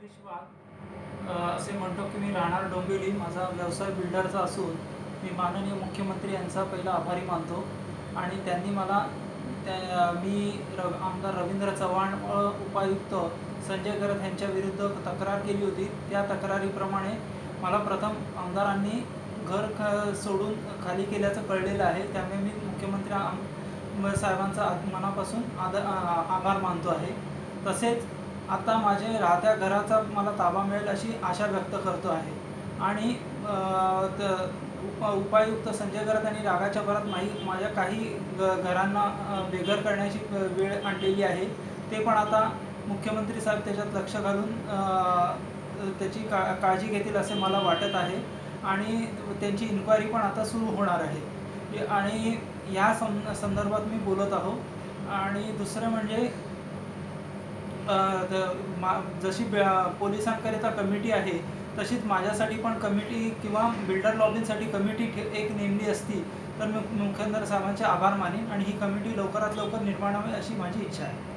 सतीश वाघ असे म्हणतो की मी राहणार डोंबिवली. माझा व्यवसाय बिल्डरचा असून मी माननीय मुख्यमंत्री यांचा पहिला आभारी मानतो. आणि त्यांनी मला आमदार रवींद्र चव्हाण व उपायुक्त संजय गरत यांच्या विरुद्ध तक्रार केली होती. त्या तक्रारीप्रमाणे मला प्रथम आमदारांनी घर सोडून खाली केल्याचं कळलेलं आहे. त्यामुळे मी मुख्यमंत्री साहेबांचा मनापासून आभार मानतो आहे. तसेच आता माझे राहत्या घराचा मला ताबा मिळेल अशी आशा व्यक्त करतो आहे. आणि उपायुक्त संजय गरत यांनी रागाच्या भरात माझ्या काही घरांना बेघर करण्याची वेळ आणलेली आहे. ते पण आता मुख्यमंत्री साहेब त्याच्यात लक्ष घालून त्याची काळजी घेतील असे मला वाटत आहे. आणि त्यांची इन्क्वायरी पण आता सुरू होणार आहे. आणि ह्या संदर्भात मी बोलत आहो. आणि दुसरं म्हणजे जशी पोलिसांकरिता कमिटी आहे तशीच माझ्यासाठी पण कमिटी किंवा बिल्डर लॉबींसाठी कमिटी एक नेमली असती तर मी मुख्यमंत्री साहेबांचे आभार मानेन आणि ही कमिटी लवकरात लवकर निर्माण व्हावी अशी माझी इच्छा आहे.